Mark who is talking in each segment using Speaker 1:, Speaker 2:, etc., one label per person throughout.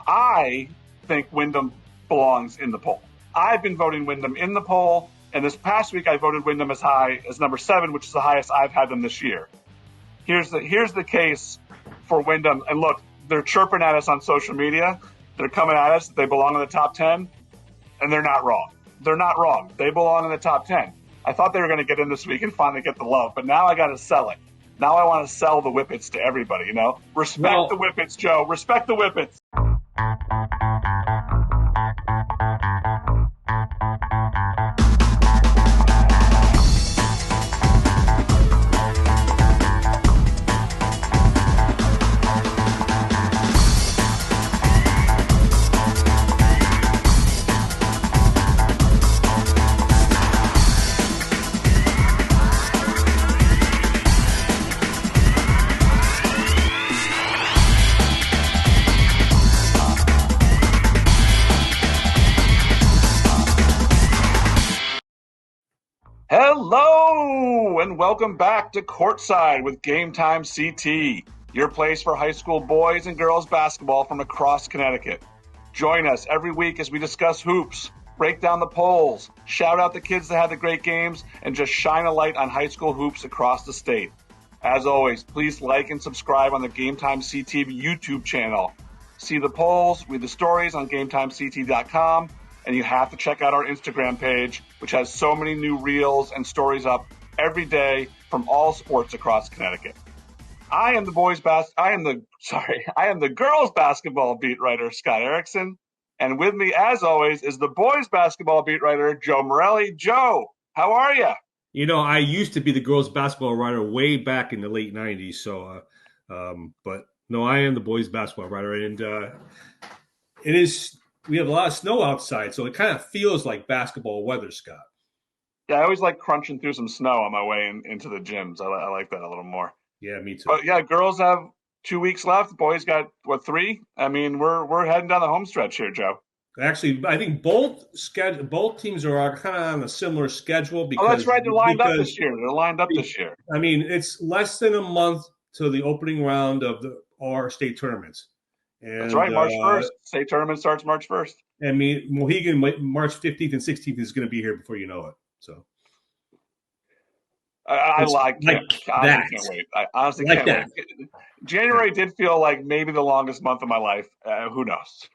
Speaker 1: I think Windham belongs in the poll. I've been voting Windham in the poll, and this past week I voted Windham as high as number 7, which is the highest I've had them this year. Here's the case for Windham, and look, they're chirping at us on social media. They're coming at us. They belong in the top 10, and they're not wrong. They're not wrong. They belong in the top 10. I thought they were going to get in this week and finally get the love, but now I got to sell it. Now I want to sell the Whippets to everybody, you know? Respect the Whippets, Joe. Respect the Whippets. Hello, and welcome back to Courtside with GametimeCT, your place for high school boys and girls basketball from across Connecticut. Join us every week as we discuss hoops, break down the polls, shout out the kids that had the great games, and just shine a light on high school hoops across the state. As always, please like and subscribe on the GametimeCT YouTube channel. See the polls, read the stories on GametimeCT.com, and you have to check out our Instagram page, which has so many new reels and stories up every day from all sports across Connecticut. I am the girls basketball beat writer, Scott Ericson, and with me, as always, is the boys basketball beat writer, Joe Morelli. Joe, how are you?
Speaker 2: You know, I used to be the girls basketball writer way back in the late 90s, but no, I am the boys basketball writer, and we have a lot of snow outside, so it kind of feels like basketball weather, Scott.
Speaker 1: Yeah, I always like crunching through some snow on my way into the gyms. I like that a little more.
Speaker 2: Yeah, me too.
Speaker 1: But yeah, girls have 2 weeks left. Boys got, 3? I mean, we're heading down the home stretch here, Joe.
Speaker 2: Actually, I think both teams are kind of on a similar schedule. Because,
Speaker 1: that's right. They're lined up this year.
Speaker 2: I mean, it's less than a month to the opening round of our state tournaments.
Speaker 1: And, that's right, March 1st. State tournament starts March 1st.
Speaker 2: I mean, Mohegan, March 15th and 16th is going to be here before you know it. So
Speaker 1: I like that. I honestly can't wait. I honestly can't wait. January did feel like maybe the longest month of my life. Who knows?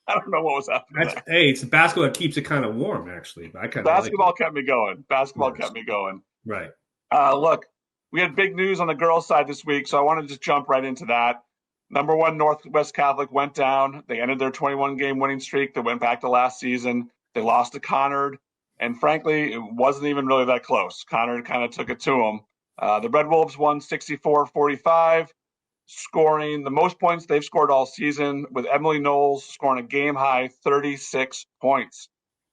Speaker 1: I don't know what was happening.
Speaker 2: Hey, it's the basketball that keeps it kind of warm, actually.
Speaker 1: Basketball kept me going. Kept me going.
Speaker 2: Right.
Speaker 1: Look, we had big news on the girls' side this week, so I want to just jump right into that. Number 1, Northwest Catholic went down. They ended their 21-game winning streak that went back to last season. They lost to Conard, and frankly, it wasn't even really that close. Conard kind of took it to them. The Red Wolves won 64-45, scoring the most points they've scored all season, with Emily Knowles scoring a game-high 36 points.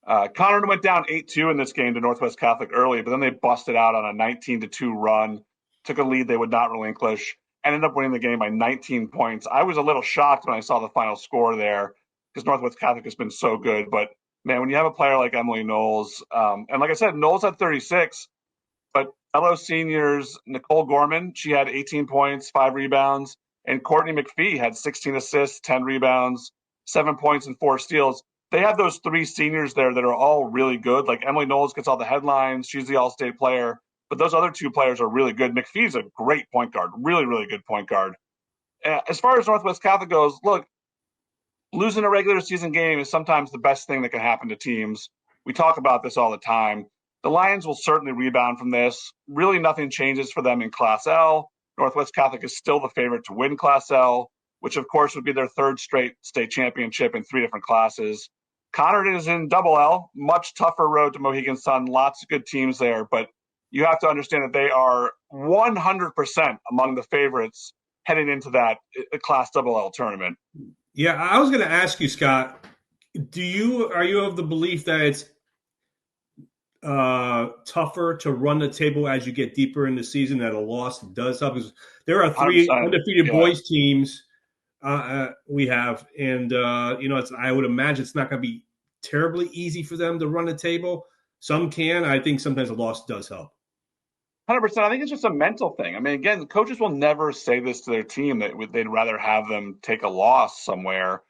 Speaker 1: Conard went down 8-2 in this game to Northwest Catholic early, but then they busted out on a 19-2 run, took a lead they would not relinquish, ended up winning the game by 19 points. I was a little shocked when I saw the final score there because Northwest Catholic has been so good. But, man, when you have a player like Emily Knowles, and like I said, Knowles had 36, but fellow seniors, Nicole Gorman, she had 18 points, 5 rebounds, and Courtney McPhee had 16 assists, 10 rebounds, 7 points, and 4 steals. They have those 3 seniors there that are all really good. Like Emily Knowles gets all the headlines. She's the all-state player. But those other 2 players are really good. McPhee's a great point guard, really, really good point guard. As far as Northwest Catholic goes, look, losing a regular season game is sometimes the best thing that can happen to teams. We talk about this all the time. The Lions will certainly rebound from this. Really nothing changes for them in Class L. Northwest Catholic is still the favorite to win Class L, which of course would be their 3rd straight state championship in 3 different classes. Conard is in Double L, much tougher road to Mohegan Sun, lots of good teams there, but you have to understand that they are 100% among the favorites heading into that Class Double-L tournament.
Speaker 2: Yeah, I was going to ask you, Scott, are you of the belief that it's tougher to run the table as you get deeper in the season, that a loss does help? Because there are 3 undefeated boys teams we have, and I would imagine it's not going to be terribly easy for them to run the table. Some can. I think sometimes a loss does help.
Speaker 1: 100%. I think it's just a mental thing. I mean, again, coaches will never say this to their team that they'd rather have them take a loss somewhere.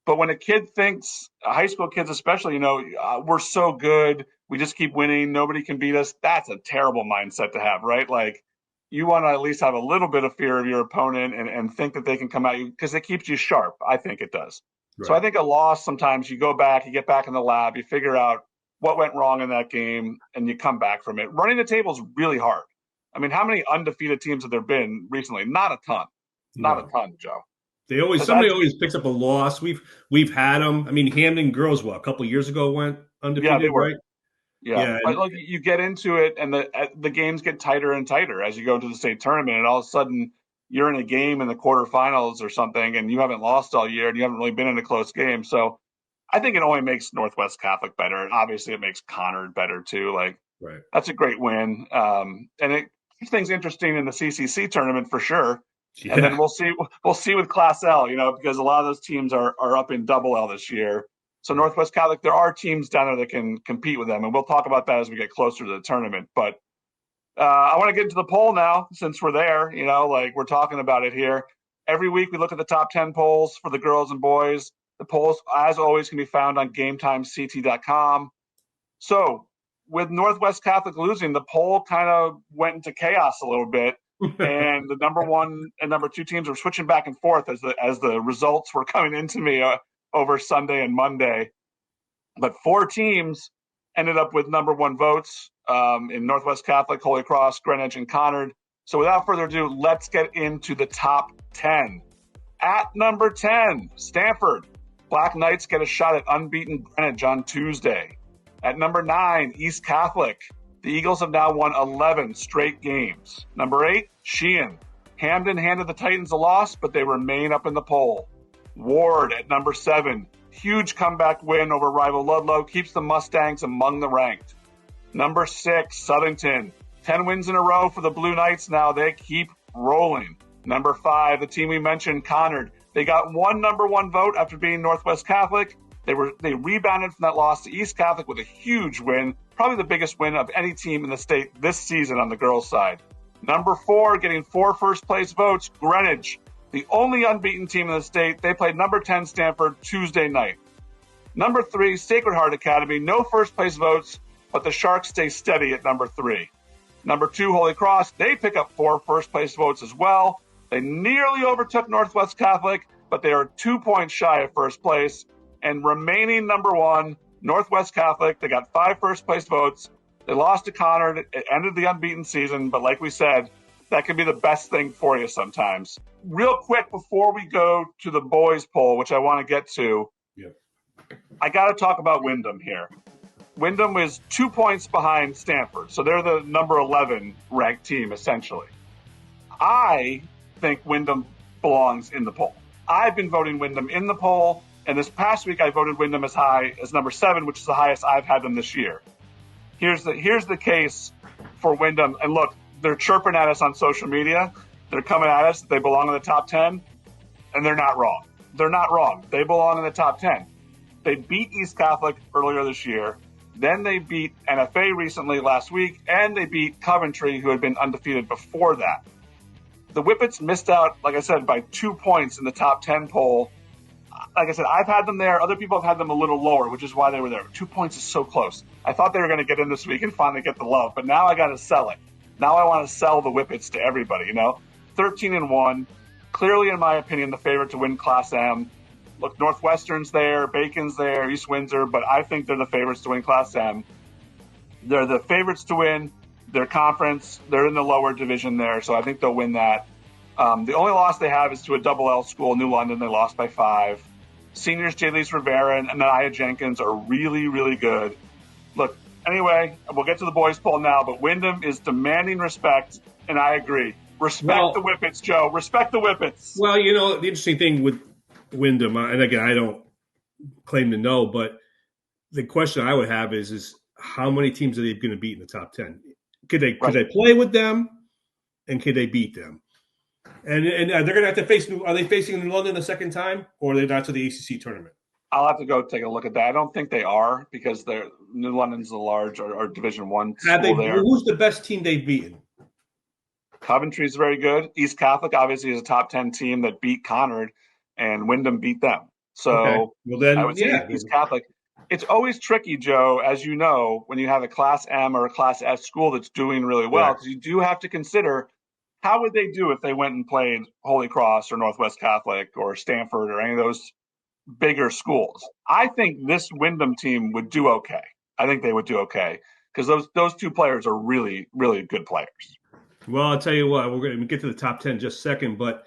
Speaker 1: But when a kid thinks, high school kids especially, we're so good, we just keep winning, nobody can beat us, that's a terrible mindset to have, right? Like, you want to at least have a little bit of fear of your opponent and think that they can come at you, because it keeps you sharp. I think it does. Right. So I think a loss, sometimes you go back, you get back in the lab, you figure out what went wrong in that game, and you come back from it. Running the table is really hard. I mean, how many undefeated teams have there been recently? Not a ton. Not a ton, Joe.
Speaker 2: Somebody always picks up a loss. We've had them. I mean, Hamden girls, a couple of years ago went undefeated,
Speaker 1: they were.
Speaker 2: right?
Speaker 1: Yeah. But look, you get into it, and the games get tighter and tighter as you go into the state tournament, and all of a sudden you're in a game in the quarterfinals or something, and you haven't lost all year, and you haven't really been in a close game. So I think it only makes Northwest Catholic better, and obviously it makes Conard better too. Like, right. That's a great win, and it keeps things interesting in the CCC tournament for sure. Yeah. And then we'll see with Class L, because a lot of those teams are up in Double L this year. So Northwest Catholic, there are teams down there that can compete with them, and we'll talk about that as we get closer to the tournament. But I want to get into the poll now, since we're there. Like, we're talking about it here. Every week we look at the top 10 polls for the girls and boys. The polls, as always, can be found on GametimeCT.com. So with Northwest Catholic losing, the poll kind of went into chaos a little bit. And the number 1 and number 2 teams were switching back and forth as the results were coming into me over Sunday and Monday. But 4 teams ended up with number 1 votes in Northwest Catholic, Holy Cross, Greenwich, and Conard. So without further ado, let's get into the top 10. At number 10, Stanford. Black Knights get a shot at unbeaten Greenwich on Tuesday. At number 9, East Catholic. The Eagles have now won 11 straight games. Number 8, Sheehan. Hamden handed the Titans a loss, but they remain up in the poll. Warde at number 7. Huge comeback win over rival Ludlowe, keeps the Mustangs among the ranked. Number 6, Southington. 10 wins in a row for the Blue Knights now. They keep rolling. Number 5, the team we mentioned, Conard. They got one number 1 vote after being Northwest Catholic. They rebounded from that loss to East Catholic with a huge win, probably the biggest win of any team in the state this season on the girls' side. Number 4, getting 4 first-place votes, Greenwich, the only unbeaten team in the state. They played number 10 Stanford Tuesday night. Number 3, Sacred Heart Academy, no first-place votes, but the Sharks stay steady at number 3. Number 2, Holy Cross, they pick up 4 first-place votes as well. They nearly overtook Northwest Catholic, but they are 2 points shy of first place. And remaining number 1, Northwest Catholic, they got 5 first-place votes. They lost to Conard. It ended the unbeaten season, but like we said, that can be the best thing for you sometimes. Real quick, before we go to the boys poll, which I want to get to, I got to talk about Windham here. Windham is 2 points behind Stanford, so they're the number 11 ranked team, essentially. I think Windham belongs in the poll. I've been voting Windham in the poll. And this past week, I voted Windham as high as number 7, which is the highest I've had them this year. Here's the case for Windham. And look, they're chirping at us on social media. They're coming at us that they belong in the top 10, and they're not wrong. They're not wrong. They belong in the top 10. They beat East Catholic earlier this year. Then they beat NFA recently last week, and they beat Coventry, who had been undefeated before that. The Whippets missed out, like I said, by 2 points in the top 10 poll. Like I said, I've had them there. Other people have had them a little lower, which is why they were there. 2 points is so close. I thought they were going to get in this week and finally get the love, but now I got to sell it. Now I want to sell the Whippets to everybody, 13-1. Clearly, in my opinion, the favorite to win Class M. Look, Northwestern's there, Bacon's there, East Windsor, but I think they're the favorites to win Class M. They're the favorites to win their conference. They're in the lower division there, so I think they'll win that. The only loss they have is to a double L school, New London. They lost by 5. Seniors J. Lise Rivera and Anaya Jenkins are really, really good. Look, anyway, we'll get to the boys poll now, but Windham is demanding respect, and I agree. Respect the Whippets, Joe. Respect the Whippets.
Speaker 2: Well, the interesting thing with Windham, and again, I don't claim to know, but the question I would have is how many teams are they going to beat in the top 10? Could they play with them, and could they beat them? And they're going to have to face. Are they facing New London a second time, or are they not to the ACC tournament?
Speaker 1: I'll have to go take a look at that. I don't think they are because New London's a large or Division I school there.
Speaker 2: Who's the best team they've beaten?
Speaker 1: Coventry's very good. East Catholic obviously is a top 10 team that beat Conard, and Windham beat them. So
Speaker 2: okay. Well, then,
Speaker 1: I would say East Catholic. It's always tricky, Joe, as you know, when you have a Class M or a Class S school that's doing really well, because you do have to consider how would they do if they went and played Holy Cross or Northwest Catholic or Stanford or any of those bigger schools. I think this Windham team would do okay. I think they would do okay because those two players are really, really good players.
Speaker 2: Well, I'll tell you what, we're going to get to the top 10 in just a second, but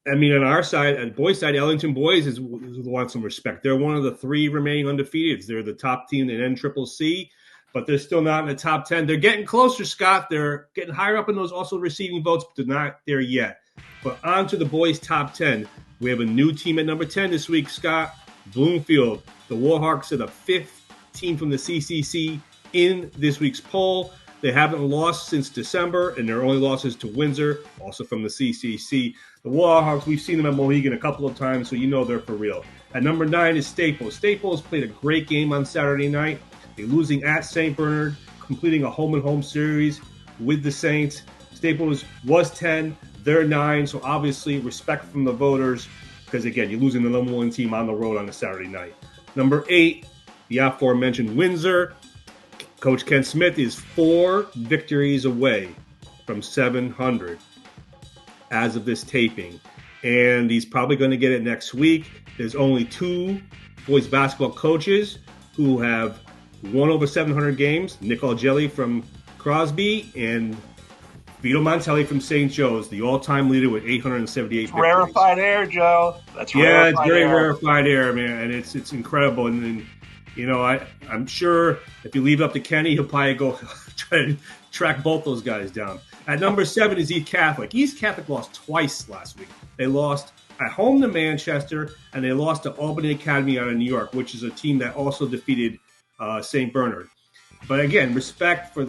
Speaker 2: I mean, on our side, at boys' side, Ellington Boys wants some respect. They're one of the 3 remaining undefeateds. They're the top team in NWC, but they're still not in the top 10. They're getting closer, Scott. They're getting higher up in those also receiving votes, but they're not there yet. But on to the boys' top 10. We have a new team at number 10 this week, Scott. Bloomfield. The Warhawks are the 5th team from the CCC in this week's poll. They haven't lost since December, and their only losses to Windsor, also from the CCC. The Warhawks, we've seen them at Mohegan a couple of times, so you know they're for real. At number 9 is Staples. Staples played a great game on Saturday night. They're losing at St. Bernard, completing a home-and-home series with the Saints. Staples was 10, they're 9, so obviously respect from the voters because, again, you're losing the number 1 team on the road on a Saturday night. Number 8, the aforementioned Windsor. Coach Ken Smith is 4 victories away from 700 as of this taping. And he's probably going to get it next week. There's only 2 boys basketball coaches who have won over 700 games. Nick Algelli from Crosby and Vito Montelli from St. Joe's, the all-time leader with 878 victories.
Speaker 1: Rarefied air, Joe.
Speaker 2: That's it's very rarefied air, man. And it's incredible. And you know, I'm sure if you leave it up to Kenny, he'll probably go try to track both those guys down. At number 7 is East Catholic. East Catholic lost twice last week. They lost at home to Manchester, and they lost to Albany Academy out of New York, which is a team that also defeated St. Bernard. But again, respect for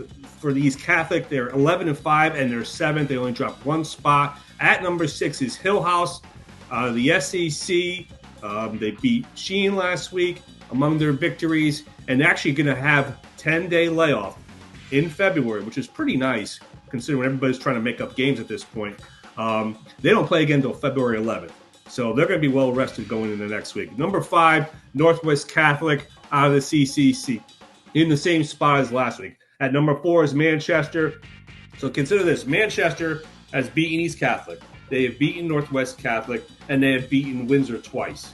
Speaker 2: the East Catholic. They're 11-5, and they're 7th. They only dropped 1 spot. At number 6 is Hill House, the SEC. They beat Sheen last week. Among their victories, and actually going to have 10-day layoff in February, which is pretty nice considering everybody's trying to make up games at this point. They don't play again until February 11th, so they're going to be well rested going into next week. Number 5, Northwest Catholic out of the CCC in the same spot as last week. At number 4 is Manchester. So consider this: Manchester has beaten East Catholic, they have beaten Northwest Catholic, and they have beaten Windsor twice.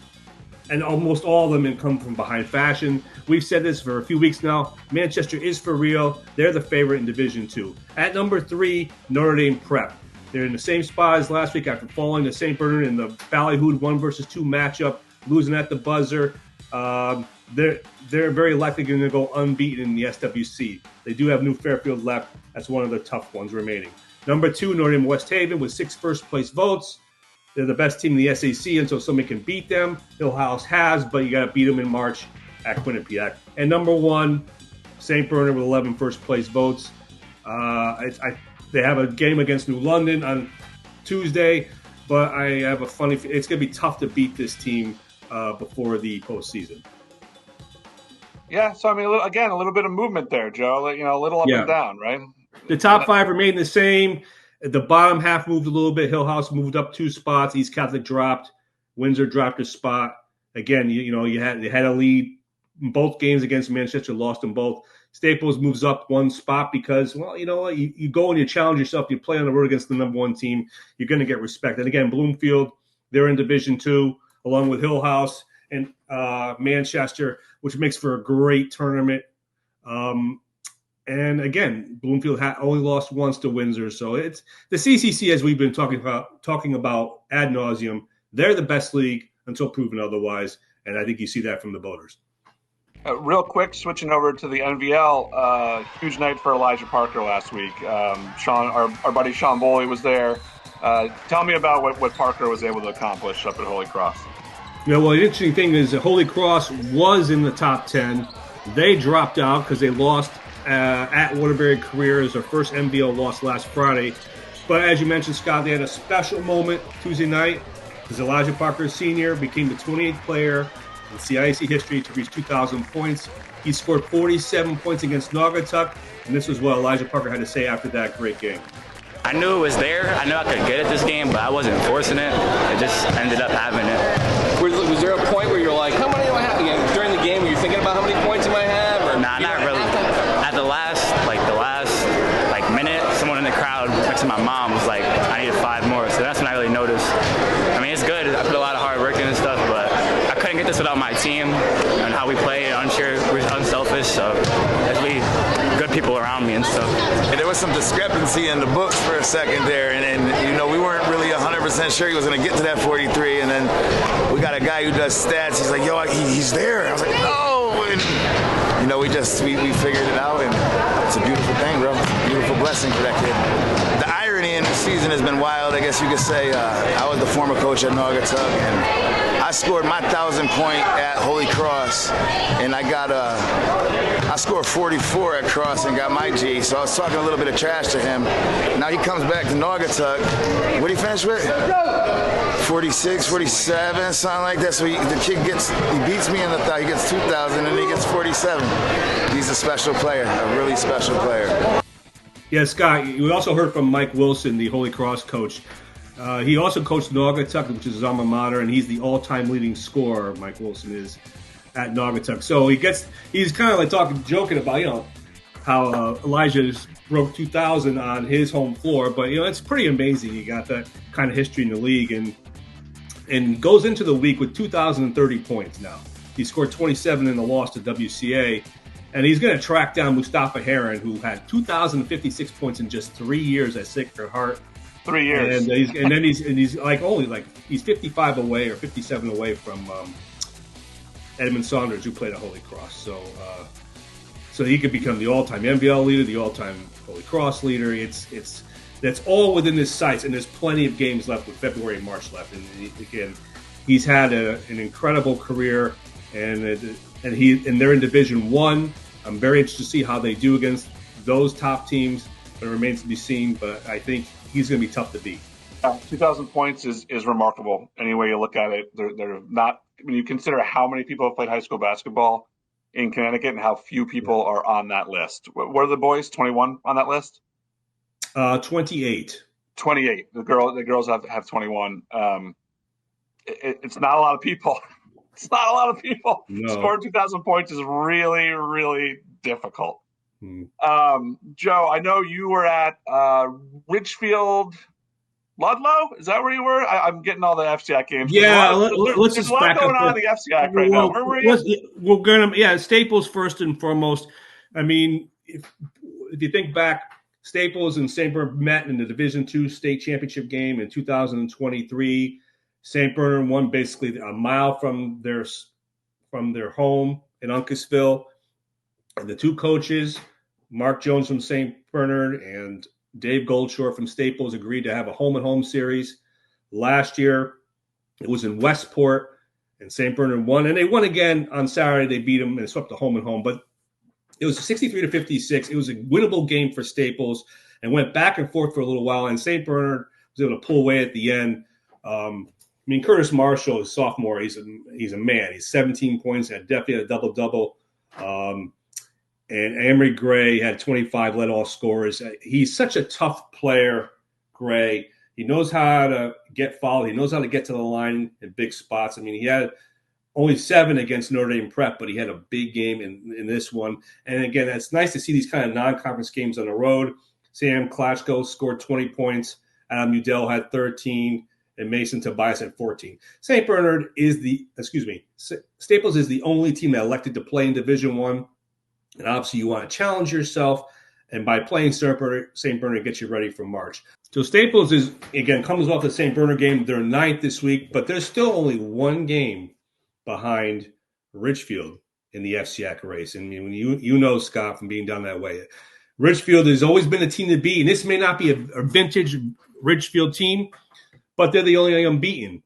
Speaker 2: And almost all of them have come from behind fashion. We've said this for a few weeks now. Manchester is for real. They're the favorite in Division 2. At number 3, Notre Dame Prep. They're in the same spot as last week after falling to St. Bernard in the Ballyhooed 1-2 matchup, losing at the buzzer. They're very likely going to go unbeaten in the SWC. They do have New Fairfield left. That's one of the tough ones remaining. Number 2, Notre Dame West Haven with 6 first-place votes. They're the best team in the SAC until somebody can beat them. Hill House has, but you got to beat them in March at Quinnipiac. And number 1, St. Bernard with 11 first-place votes. They have a game against New London on Tuesday, but I have a funny – it's going to be tough to beat this team before the postseason.
Speaker 1: Yeah, so I mean, a little bit of movement there, Joe. You know, a little up and down, right?
Speaker 2: The top 5 remain the same. The bottom half moved a little bit. Hill House moved up 2 spots. East Catholic dropped. Windsor dropped a spot. Again, they had a lead in both games against Manchester, lost them both. Staples moves up 1 spot because, well, you know what? You go and you challenge yourself. You play on the road against the number 1 team. You're going to get respect. And again, Bloomfield, they're in Division 2, along with Hill House and Manchester, which makes for a great tournament. And again, Bloomfield only lost once to Windsor. So it's the CCC, as we've been talking about ad nauseum. They're the best league until proven otherwise. And I think you see that from the voters.
Speaker 1: Real quick, switching over to the NVL, huge night for Elijah Parker last week. Sean, our buddy Sean Boley was there. Tell me about what Parker was able to accomplish up at Holy Cross.
Speaker 2: Yeah, well, the interesting thing is that Holy Cross was in the top 10. They dropped out because they lost at Waterbury Careers, their first NVL loss last Friday. But as you mentioned, Scott, they had a special moment Tuesday night because Elijah Parker Sr. became the 28th player in CIAC history to reach 2,000 points. He scored 47 points against Naugatuck, and this was what Elijah Parker had to say after that great game.
Speaker 3: I knew it was there. I knew I could get it this game, but I wasn't forcing it. I just ended up having it.
Speaker 4: Was there a point where
Speaker 3: get this without my team and how we play. I'm sure we're unselfish, so there's really good people around me and stuff.
Speaker 4: And there was some discrepancy in the books for a second there, and you know, we weren't really 100% sure he was going to get to that 43, and then we got a guy who does stats. He's like, yo, he's there. I was like, no. And, you know, we figured it out, and it's a beautiful thing, bro. Beautiful blessing for that kid. The irony in the season has been wild, I guess you could say. I was the former coach at Naugatuck, and I scored my 1,000 point at Holy Cross, and I scored 44 at Cross and got my G, so I was talking a little bit of trash to him. Now he comes back to Naugatuck. What did he finish with? 46, 47, something like that. So the kid he beats me in the thigh. He gets 2,000 and he gets 47. He's a special player, a really special player.
Speaker 2: Yeah, Scott, we also heard from Mike Wilson, the Holy Cross coach. He also coached Naugatuck, which is his alma mater, and he's the all-time leading scorer, Mike Wilson is, at Naugatuck. So he's kind of like joking about, you know, how Elijah broke 2,000 on his home floor. But, you know, it's pretty amazing. He got that kind of history in the league and goes into the week with 2,030 points now. He scored 27 in the loss to WCA. And he's going to track down Mustafa Heron, who had 2,056 points in just 3 years at Sacred Heart.
Speaker 1: 3 years.
Speaker 2: And he's he's 55 away or 57 away from Edmund Saunders, who played at Holy Cross. So he could become the all-time NBL leader, the all-time Holy Cross leader. That's all within his sights, and there's plenty of games left with February and March left. And again, he's had an incredible career, and they're in Division One. I'm very interested to see how they do against those top teams, but it remains to be seen. But I think he's going to be tough to beat.
Speaker 1: 2,000 points is remarkable. Any way you look at it, they're not. When you consider how many people have played high school basketball in Connecticut and how few people are on that list. What are the boys? 21 on that list?
Speaker 2: 28.
Speaker 1: 28. The girls have 21. It's not a lot of people. It's not a lot of people.
Speaker 2: No.
Speaker 1: Scoring 2,000 points is really, really difficult. Joe, I know you were at Ridgefield, Ludlow. Is that where you were? I'm getting all the FCIAC games.
Speaker 2: Yeah,
Speaker 1: there's a lot going on in the FCIAC right now. Where were you?
Speaker 2: We're gonna Staples first and foremost. I mean, if you think back, Staples and St. Bernard met in the Division II state championship game in 2023. St. Bernard won basically a mile from their home in Uncasville. And the two coaches, Mark Jones from St. Bernard and Dave Goldshore from Staples, agreed to have a home-and-home series. Last year, it was in Westport, and St. Bernard won. And they won again on Saturday. They beat them and swept the home-and-home. But it was 63-56. It was a winnable game for Staples and went back and forth for a little while. And St. Bernard was able to pull away at the end. I mean, Curtis Marshall is sophomore. He's a man. He's 17 points, definitely had a double-double. And Emery Gray had 25, led all scorers. He's such a tough player, Gray. He knows how to get fouled. He knows how to get to the line in big spots. I mean, he had only 7 against Notre Dame Prep, but he had a big game in this one. And again, it's nice to see these kind of non-conference games on the road. Sam Klatchko scored 20 points. Adam Udell had 13. And Mason Tobias at 14. St. Bernard Staples is the only team that elected to play in Division I. And obviously you want to challenge yourself. And by playing St. Bernard gets you ready for March. So Staples comes off the St. Bernard game. They're 9th this week, but there's still only one game behind Ridgefield in the FCIAC race. And when you know, Scott, from being down that way, Ridgefield has always been a team to beat. And this may not be a vintage Ridgefield team, but they're the only unbeaten.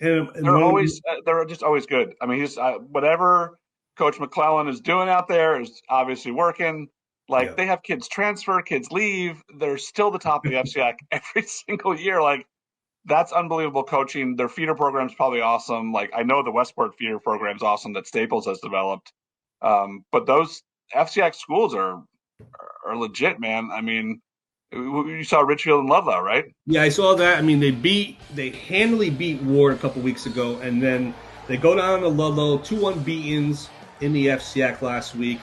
Speaker 2: And
Speaker 1: they're just always good. I mean, whatever Coach McClellan is doing out there is obviously working. They have kids transfer, kids leave. They're still the top of the FCIAC every single year. That's unbelievable coaching. Their feeder program is probably awesome. I know the Westport feeder program is awesome that Staples has developed. But those FCIAC schools are legit, man. I mean, you saw Ridgefield and Ludlowe, right?
Speaker 2: Yeah, I saw that. I mean, they handily beat Warde a couple weeks ago, and then they go down to Ludlowe, 2-1 beatings in the FCIAC last week,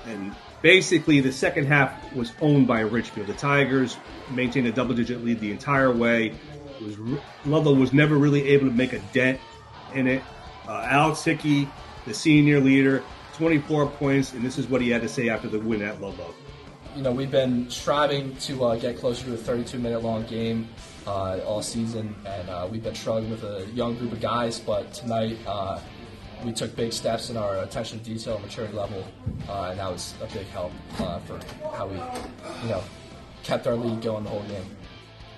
Speaker 2: and basically the second half was owned by Ridgefield. The Tigers maintained a double-digit lead the entire way. Ludlowe was never really able to make a dent in it, Alex Hickey, the senior leader, 24 points, and this is what he had to say after the win at Ludlowe.
Speaker 5: We've been striving to get closer to a 32-minute long game all season, and we've been struggling with a young group of guys, but tonight we took big steps in our attention to detail and maturity level, and that was a big help for how we, kept our lead going the whole game.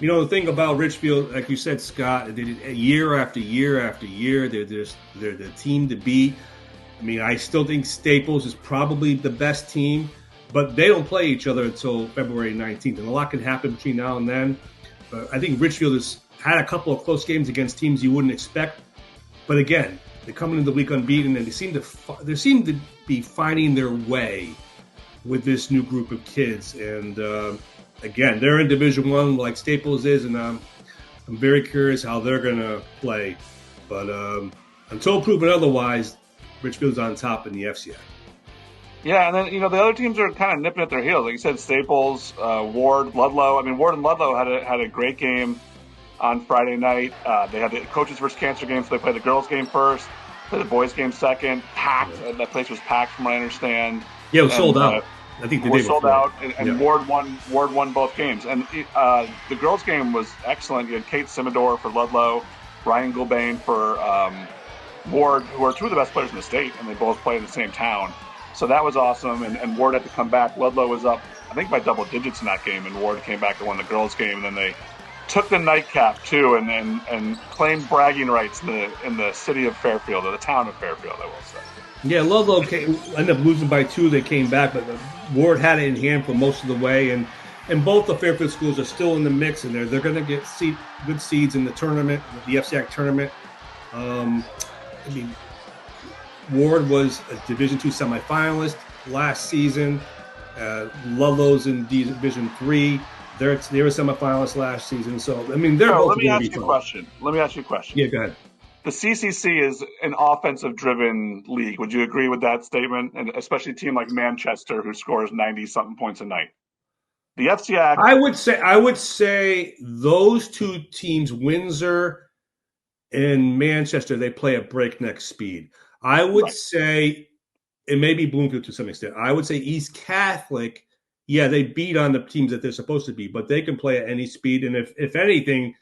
Speaker 2: The thing about Ridgefield, like you said, Scott, they did year after year after year. They're the team to beat. I mean, I still think Staples is probably the best team, but they don't play each other until February 19th, and a lot can happen between now and then. But I think Ridgefield has had a couple of close games against teams you wouldn't expect. But again, they're coming into the week unbeaten, and they seem to be finding their way with this new group of kids. And again, they're in Division I like Staples is, and I'm very curious how they're going to play. But until proven otherwise, Ridgefield's on top in the FCI.
Speaker 1: Yeah, and then, the other teams are kind of nipping at their heels. Like you said, Staples, Warde, Ludlowe. I mean, Warde and Ludlowe had a great game on Friday night. They had the coaches versus cancer game, so they played the girls' game first, played the boys' game second. Packed. That place was packed, from what I understand.
Speaker 2: Yeah, it was sold out. I think the day
Speaker 1: sold
Speaker 2: before.
Speaker 1: out, and Warde won both games. And the girls' game was excellent. You had Kate Simidor for Ludlowe, Ryan Gilbane for Warde, who are two of the best players in the state, and they both play in the same town. So that was awesome, and Warde had to come back. Ludlowe was up, I think, by double digits in that game, and Warde came back and won the girls' game, and then they took the nightcap, too, and claimed bragging rights in the city of Fairfield, or the town of Fairfield, I will say.
Speaker 2: Yeah, Ludlowe ended up losing by 2. They came back, but Warde had it in hand for most of the way, and both the Fairfield schools are still in the mix, and they're going to get good seeds in the tournament, the FCAC tournament. Warde was a Division II semifinalist last season. Ludlowe's in Division III. They were semifinalists last season. So, they're both.
Speaker 1: Let me ask you a question.
Speaker 2: Yeah, go ahead.
Speaker 1: The CCC is an offensive-driven league. Would you agree with that statement? And especially a team like Manchester, who scores 90-something points a night. The FCAC.
Speaker 2: I would say those two teams, Windsor and Manchester, they play at breakneck speed. I would say, it may be Bloomfield to some extent. I would say East Catholic, they beat on the teams that they're supposed to be, but they can play at any speed. And if anything,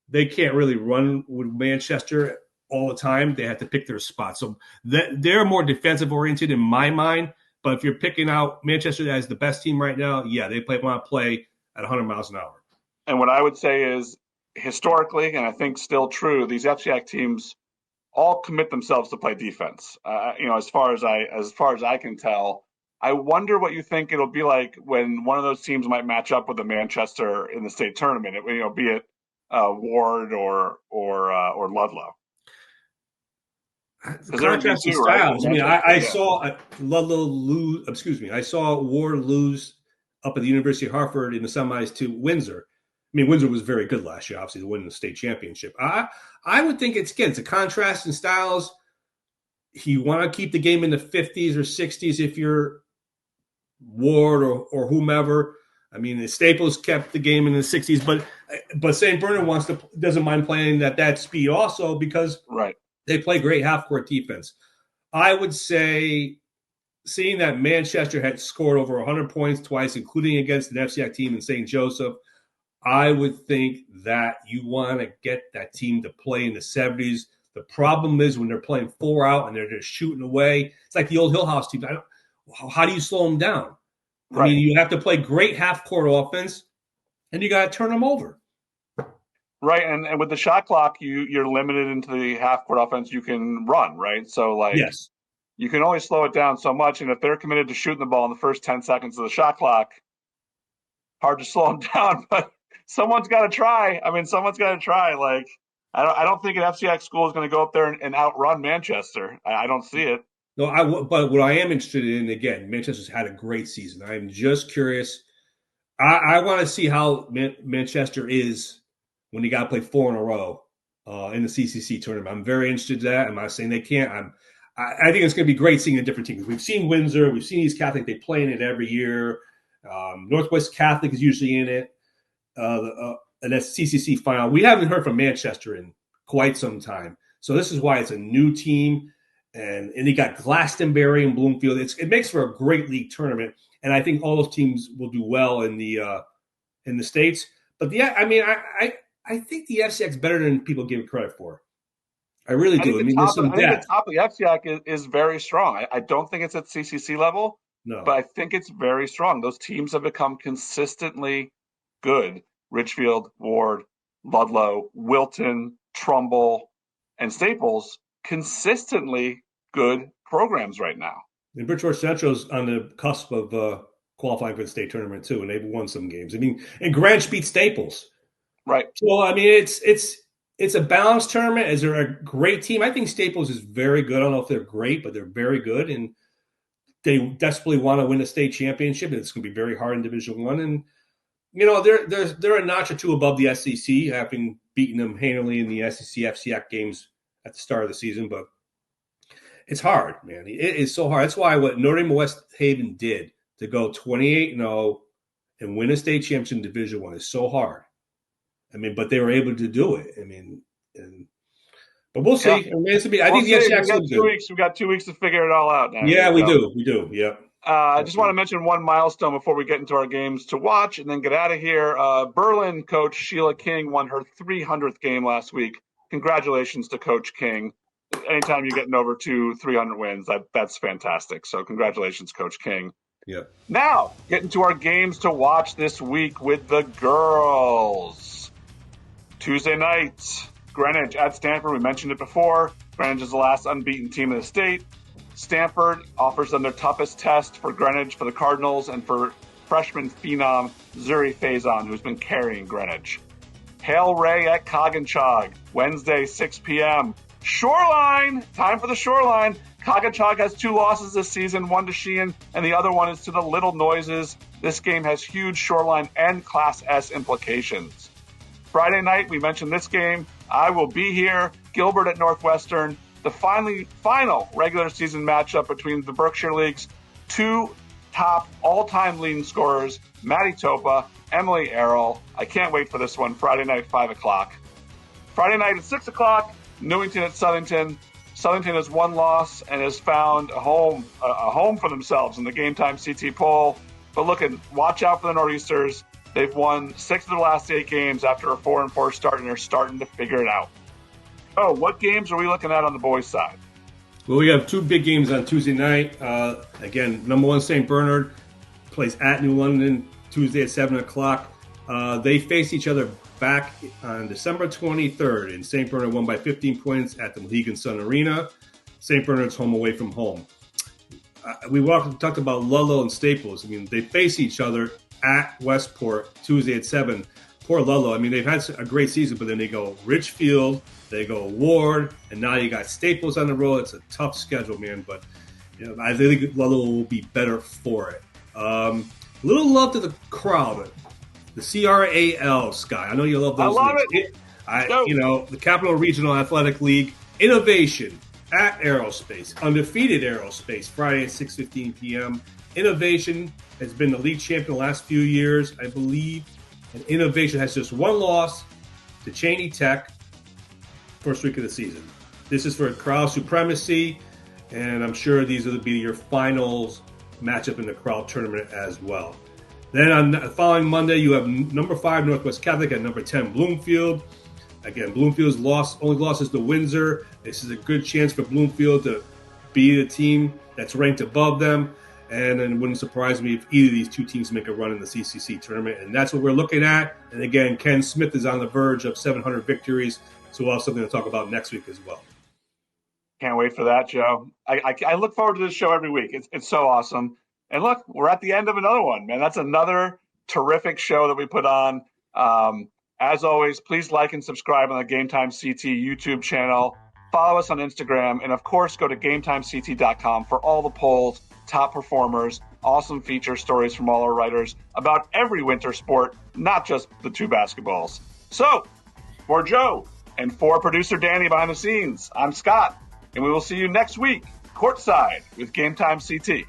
Speaker 2: they can't really run with Manchester all the time. They have to pick their spots. So they're more defensive oriented in my mind. But if you're picking out Manchester as the best team right now, they want to play at 100 miles an hour.
Speaker 1: And what I would say is, historically, and I think still true, these FCAC teams all commit themselves to play defense. As far as I can tell, I wonder what you think it'll be like when one of those teams might match up with a Manchester in the state tournament. Be it Warde or Ludlowe.
Speaker 2: Contrasting styles. Right? I saw Ludlowe lose. I saw Warde lose up at the University of Hartford in the semis to Windsor. Windsor was very good last year, obviously, to win the state championship. I would think it's a contrast in styles. You want to keep the game in the 50s or 60s if you're Warde or whomever. The Staples kept the game in the 60s, but St. Bernard doesn't mind playing at that speed also because they play great half-court defense. I would say, seeing that Manchester had scored over 100 points twice, including against an FCAC team in St. Joseph, I would think that you want to get that team to play in the 70s. The problem is when they're playing 4 out and they're just shooting away. It's like the old Hill House teams. How do you slow them down? Right. You have to play great half-court offense, and you got to turn them over.
Speaker 1: Right, and with the shot clock, you're limited into the half-court offense you can run, right? So,
Speaker 2: yes,
Speaker 1: you can only slow it down so much, and if they're committed to shooting the ball in the first 10 seconds of the shot clock, hard to slow them down, but someone's got to try. Someone's got to try. I don't think an FCX school is going to go up there and outrun Manchester. I don't see it.
Speaker 2: No, but what I am interested in, again, Manchester's had a great season. I'm just curious. I want to see how Manchester is when you got to play 4 in a row in the CCC tournament. I'm very interested in that. I'm not saying they can't. I think it's going to be great seeing the different teams. We've seen Windsor. We've seen East Catholic. They play in it every year. Northwest Catholic is usually in it. And that's CCC final. We haven't heard from Manchester in quite some time. So this is why it's a new team. And you got Glastonbury and Bloomfield. It makes for a great league tournament. And I think all those teams will do well in the States. But I think the FCX is better than people give it credit for. I really do. I think
Speaker 1: the top of the FCX is very strong. I don't think it's at CCC level, but I think it's very strong. Those teams have become consistently good. Ridgefield, Warde, Ludlowe, Wilton, Trumbull, and Staples, consistently good programs right now.
Speaker 2: And Bridgewater Central's on the cusp of qualifying for the state tournament too, and they've won some games. I mean, and Greenwich beat Staples.
Speaker 1: Right.
Speaker 2: So I mean, it's a balanced tournament. Is there a great team? I think Staples is very good. I don't know if they're great, but they're very good, and they desperately want to win a state championship. And it's going to be very hard in Division I. And you know, they're a notch or two above the SEC, having beaten them handily in the SEC FCX games at the start of the season. But it's hard, man. It is so hard. That's why what Notre Dame West Haven did to go 28-0 and win a state championship in Division I is so hard. I mean, but they were able to do it. I mean, but we'll see. Yeah. I mean, I think the FCX will do.
Speaker 1: We got 2 weeks to figure it all out now.
Speaker 2: Yeah, we do. We do. Yeah.
Speaker 1: I just want to mention one milestone before we get into our games to watch and then get out of here. Berlin coach Shelia King won her 300th game last week. Congratulations to Coach King. Anytime you're getting over to 300 wins, that's fantastic. So congratulations, Coach King.
Speaker 2: Yeah.
Speaker 1: Now, getting to our games to watch this week with the girls. Tuesday night, Greenwich at Stanford. We mentioned it before. Greenwich is the last unbeaten team in the state. Stanford offers them their toughest test for Greenwich, for the Cardinals, and for freshman phenom Zuri Faison, who's been carrying Greenwich. Hail Ray at Coggins, Wednesday, 6 p.m. Shoreline! Time for the Shoreline. Coggins has 2 losses this season, one to Sheehan, and the other one is to the Little Noises. This game has huge Shoreline and Class S implications. Friday night, we mentioned this game. I will be here. Gilbert at Northwestern. The final regular season matchup between the Berkshire League's 2 top all-time leading scorers, Maddie Topa, Emily Arel. I can't wait for this one. Friday night, 5 o'clock. Friday night at 6 o'clock, Newington at Southington. Southington has 1 loss and has found a home for themselves in the GametimeCT poll. But watch out for the Nor'easters. They've won 6 of their last 8 games after a 4-4 start, and they're starting to figure it out. Oh, what games are we looking at on the boys' side?
Speaker 2: Well, we have 2 big games on Tuesday night. Again, No.1 St.Bernard plays at New London Tuesday at 7 o'clock. They face each other back on December 23rd, and St. Bernard won by 15 points at the Mohegan Sun Arena. St. Bernard's home away from home. We talked about Ludlowe and Staples. I mean, they face each other at Westport Tuesday at 7. Poor Ludlowe. I mean, they've had a great season, but then they go Ridgefield, they go Warde, and now you got Staples on the road. It's a tough schedule, man. But you know, I think Ludlowe will be better for it. Little love to the crowd. The CRAL, Sky. I know you love those.
Speaker 1: I love it.
Speaker 2: You know, the Capital Regional Athletic League Innovation at Aerospace, undefeated Aerospace, Friday at 6:15 p.m. Innovation has been the league champion the last few years, I believe. And Innovation has just 1 loss to Cheney Tech, first week of the season. This is for crowd supremacy, and I'm sure these will be your finals matchup in the crowd tournament as well. Then on the following Monday, you have number 5 Northwest Catholic at number 10 Bloomfield. Again, Bloomfield's only losses to Windsor. This is a good chance for Bloomfield to be the team that's ranked above them. And it wouldn't surprise me if either of these 2 teams make a run in the CCC tournament. And that's what we're looking at. And again, Ken Smith is on the verge of 700 victories. So we'll have something to talk about next week as well.
Speaker 1: Can't wait for that, Joe. I look forward to this show every week. It's so awesome. And look, we're at the end of another one, man. That's another terrific show that we put on. As always, please like and subscribe on the GametimeCT YouTube channel. Follow us on Instagram. And, of course, go to GametimeCT.com for all the polls, top performers, awesome feature stories from all our writers about every winter sport, not just the 2 basketballs. So, for Joe and for producer Danny behind the scenes, I'm Scott. And we will see you next week, courtside with GametimeCT.